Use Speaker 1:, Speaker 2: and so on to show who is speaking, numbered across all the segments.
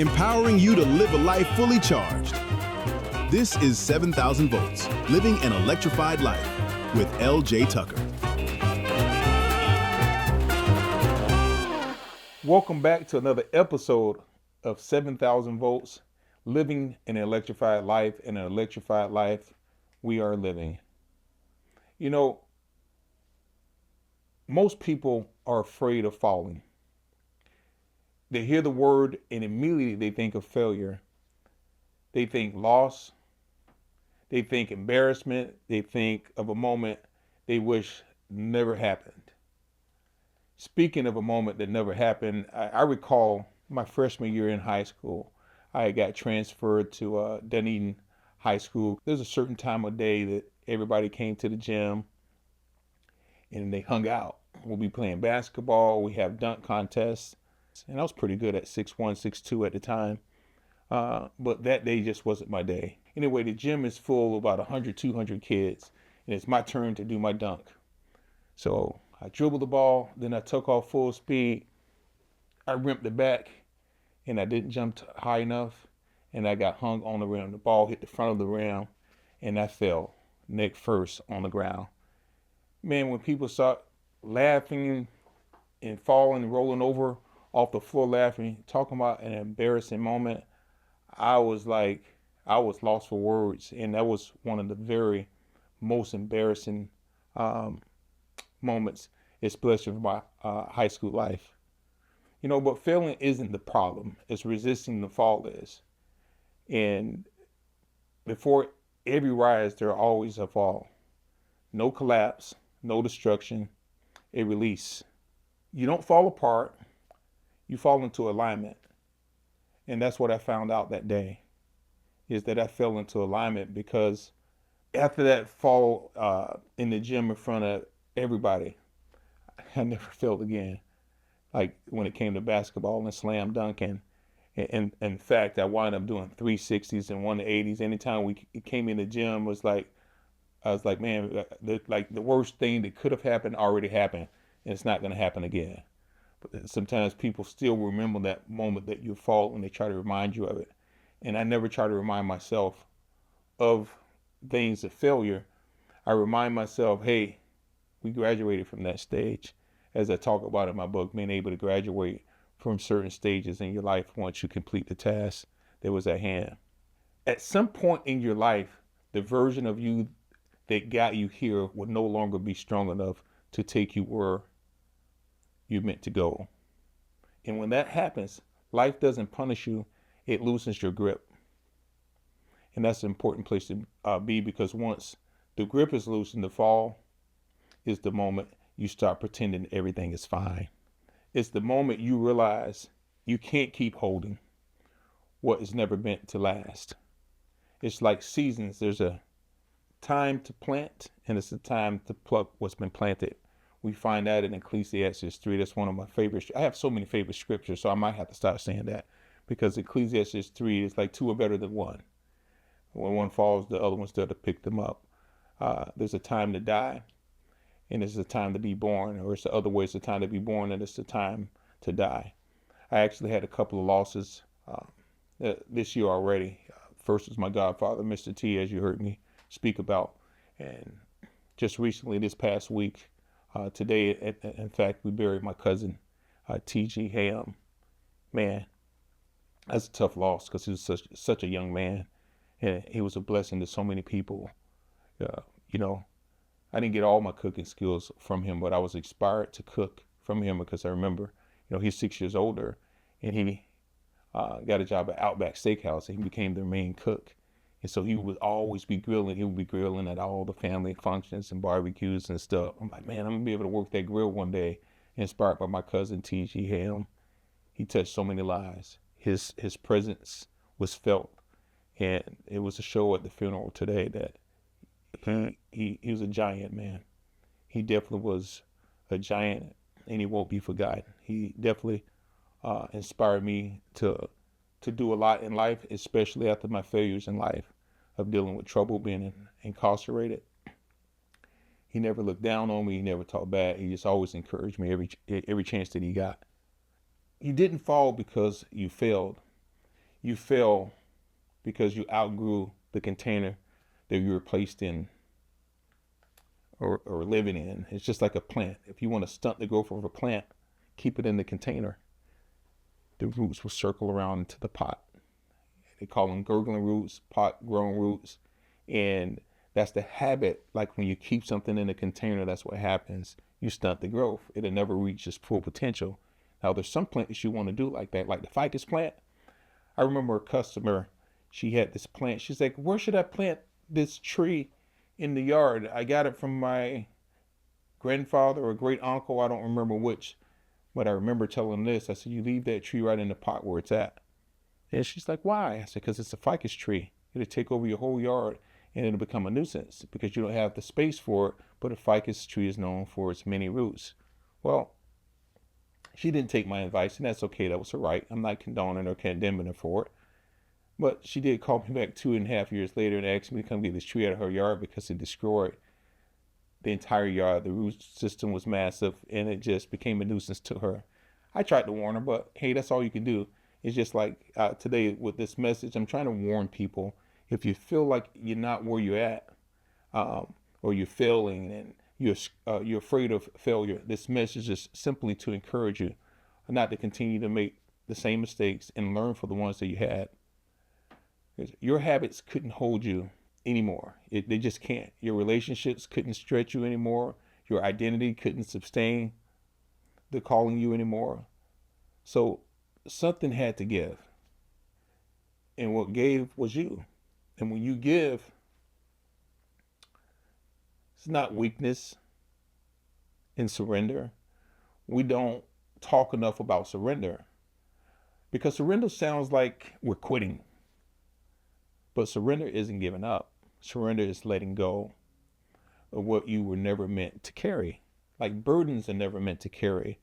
Speaker 1: empowering you to live a life fully charged. This is 7,000 Volts, Living an Electrified Life with L.J. Tucker.
Speaker 2: Welcome back to another episode of 7,000 Volts, Living an Electrified Life. In an electrified life, we are living. You know, most people are afraid of falling. They hear the word and immediately they think of failure. They think loss. They think embarrassment. They think of a moment they wish never happened. Speaking of a moment that never happened, I recall my freshman year in high school. I got transferred to Dunedin High School. There's a certain time of day that everybody came to the gym and they hung out. We'll be playing basketball. We have dunk contests. And I was pretty good at 6'1", 6'2" at the time. But that day just wasn't my day. Anyway, the gym is full of about 100, 200 kids. And it's my turn to do my dunk. So I dribbled the ball. Then I took off full speed. I rimped it back. And I didn't jump high enough. And I got hung on the rim. The ball hit the front of the rim. And I fell neck first on the ground. Man, when people start laughing and falling, rolling over off the floor laughing, talking about an embarrassing moment, I was lost for words. And that was one of the very most embarrassing moments, especially of my high school life. You know, but failing isn't the problem. It's resisting the fall is. And before every rise, there are always a fall. No collapse, no destruction, a release. You don't fall apart. You fall into alignment. And that's what I found out that day, is that I fell into alignment because after that fall in the gym in front of everybody, I never failed again. Like when it came to basketball and slam dunking. And in fact, I wound up doing 360s and 180s. Anytime we came in the gym, I was like, man, the worst thing that could have happened already happened, and it's not going to happen again. But sometimes people still remember that moment that you fall and they try to remind you of it. And I never try to remind myself of things of failure. I remind myself, hey, we graduated from that stage. As I talk about in my book, being able to graduate from certain stages in your life once you complete the task that was at hand. At some point in your life, the version of you that got you here will no longer be strong enough to take you where you're meant to go. And when that happens, life doesn't punish you, it loosens your grip. And that's an important place to be, because once the grip is loosened, the fall is the moment you start pretending everything is fine. It's the moment you realize you can't keep holding what is never meant to last. It's like seasons. There's a time to plant and it's a time to pluck what's been planted. We find that in Ecclesiastes 3. That's one of my favorites. I have so many favorite scriptures, so I might have to start saying that, because Ecclesiastes 3 is like two are better than one. When one falls, the other one's there to pick them up. There's a time to die, and there's a time to be born, or it's the other way. It's the time to be born, and it's the time to die. I actually had a couple of losses this year already. First was my godfather, Mr. T, as you heard me speak about, and just recently, this past week, today, in fact, we buried my cousin, T.G. Ham. Man, that's a tough loss, because he was such a young man, and he was a blessing to so many people. You know, I didn't get all my cooking skills from him, but I was inspired to cook from him, because I remember, you know, he's 6 years older, and he got a job at Outback Steakhouse, and he became their main cook. And so he would always be grilling. He would be grilling at all the family functions and barbecues and stuff. I'm like, man, I'm going to be able to work that grill one day. Inspired by my cousin, T.G. Ham. He touched so many lives. His presence was felt. And it was a show at the funeral today that he was a giant, man. He definitely was a giant, and he won't be forgotten. He definitely inspired me to do a lot in life, especially after my failures in life of dealing with trouble, being incarcerated. He never looked down on me. He never talked bad. He just always encouraged me every chance that he got. You didn't fall because you failed. You fail because you outgrew the container that you were placed in or living in. It's just like a plant. If you want to stunt the growth of a plant, keep it in the container. The roots will circle around into the pot. They call them gurgling roots, pot growing roots. And that's the habit. Like when you keep something in a container, that's what happens. You stunt the growth. It'll never reach its full potential. Now, there's some plants you want to do like that, like the ficus plant. I remember a customer, she had this plant. She's like, where should I plant this tree in the yard? I got it from my grandfather or great uncle. I don't remember which, but I remember telling this. I said, you leave that tree right in the pot where it's at. And she's like, why? I said, because it's a ficus tree. It'll take over your whole yard and it'll become a nuisance because you don't have the space for it. But a ficus tree is known for its many roots. Well, she didn't take my advice, and that's okay. That was her right. I'm not condoning or condemning her for it. But she did call me back 2.5 years later and asked me to come get this tree out of her yard because it destroyed the entire yard. The root system was massive, and it just became a nuisance to her. I tried to warn her, but hey, that's all you can do. It's just like today with this message, I'm trying to warn people. If you feel like you're not where you're at, or you're failing and you're afraid of failure, this message is simply to encourage you not to continue to make the same mistakes and learn from the ones that you had. Your habits couldn't hold you anymore. They just can't. Your relationships couldn't stretch you anymore. Your identity couldn't sustain the calling you anymore. So something had to give. And what gave was you. And when you give, it's not weakness and surrender. We don't talk enough about surrender because surrender sounds like we're quitting. But surrender isn't giving up. Surrender is letting go of what you were never meant to carry. Like burdens are never meant to carry.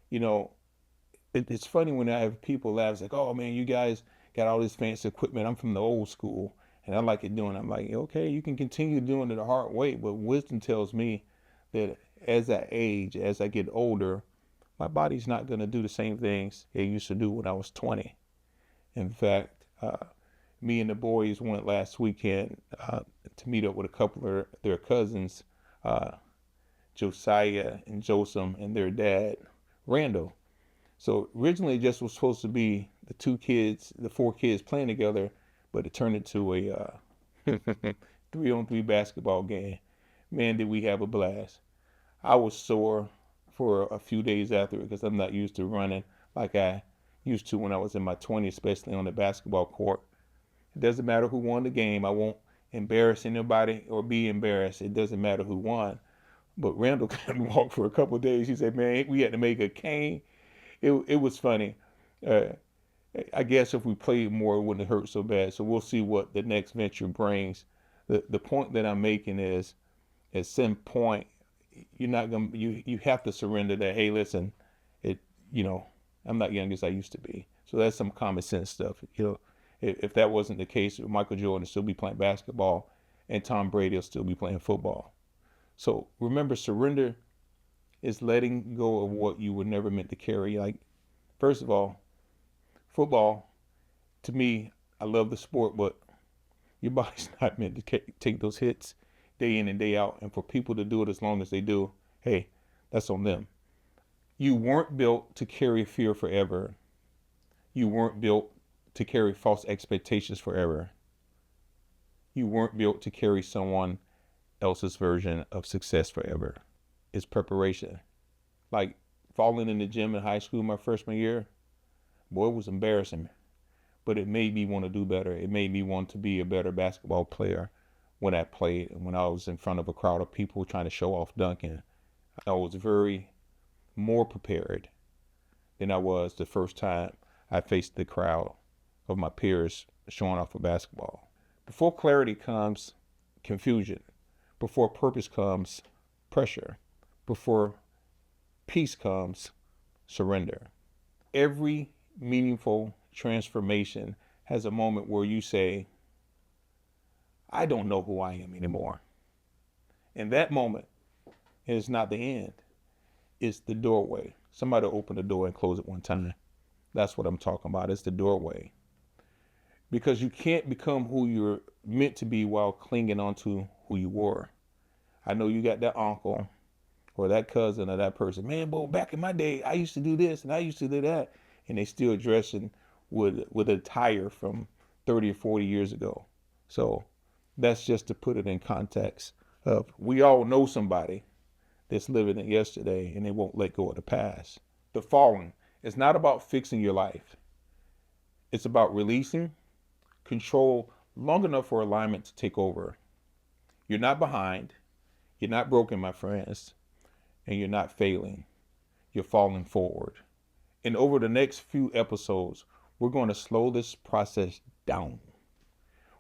Speaker 2: You know, it's funny when I have people laugh, like, oh man, you guys got all this fancy equipment. I'm from the old school and I like it doing. I'm like, okay, you can continue doing it the hard way. But wisdom tells me that as I age, as I get older, my body's not going to do the same things it used to do when I was 20. In fact, me and the boys went last weekend to meet up with a couple of their cousins, Josiah and Joseph, and their dad, Randall. So originally it just was supposed to be the 4 kids playing together, but it turned into a 3-on-3 basketball game. Man, did we have a blast. I was sore for a few days after because I'm not used to running like I used to when I was in my 20s, especially on the basketball court. It doesn't matter who won the game. I won't embarrass anybody or be embarrassed. It doesn't matter who won. But Randall couldn't walk for a couple of days. He said, man, we had to make a cane. It was funny. I guess if we played more, it wouldn't hurt so bad. So we'll see what the next venture brings. The point that I'm making is, at some point, you're not gonna you have to surrender that. Hey, listen, I'm not young as I used to be. So that's some common sense stuff. If that wasn't the case, Michael Jordan would still be playing basketball, and Tom Brady will still be playing football. So remember, surrender is letting go of what you were never meant to carry. Like, first of all, football, to me, I love the sport, but your body's not meant to take those hits day in and day out. And for people to do it as long as they do, hey, that's on them. You weren't built to carry fear forever. You weren't built to carry false expectations forever. You weren't built to carry someone else's version of success forever. It's preparation. Like falling in the gym in high school my freshman year, boy, it was embarrassing. But it made me want to do better. It made me want to be a better basketball player when I played and when I was in front of a crowd of people trying to show off dunking. I was more prepared than I was the first time I faced the crowd of my peers showing off a basketball. Before clarity comes confusion. Before purpose comes pressure. Before peace comes surrender. Every meaningful transformation has a moment where you say, I don't know who I am anymore. And that moment is not the end. It's the doorway. Somebody open the door and close it one time. That's what I'm talking about. It's the doorway. because you can't become who you're meant to be while clinging on to who you were. I know you got that uncle or that cousin or that person, man, boy, back in my day, I used to do this and I used to do that. And they still dressing with attire from 30 or 40 years ago. So that's just to put it in context of, we all know somebody that's living in yesterday and they won't let go of the past. The falling is not about fixing your life. It's about releasing control long enough for alignment to take over. You're not behind. You're not broken, my friends. And you're not failing. You're falling forward. And over the next few episodes, we're going to slow this process down.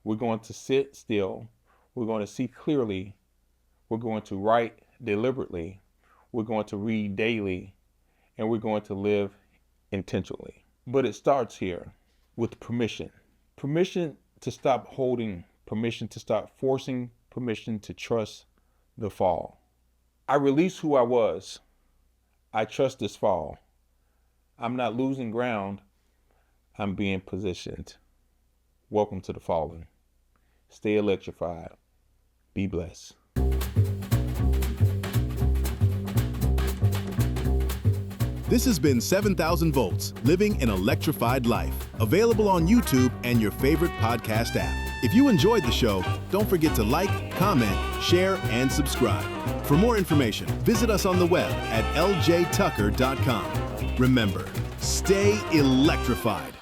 Speaker 2: We're going to sit still. We're going to see clearly. We're going to write deliberately. We're going to read daily. And we're going to live intentionally. But it starts here with permission. Permission to stop holding. Permission to stop forcing. Permission to trust the fall. I release who I was. I trust this fall. I'm not losing ground. I'm being positioned. Welcome to the fallen. Stay electrified. Be blessed.
Speaker 1: This has been 7,000 Volts, Living an Electrified Life, available on YouTube and your favorite podcast app. If you enjoyed the show, don't forget to like, comment, share, and subscribe. For more information, visit us on the web at ljtucker.com. Remember, stay electrified.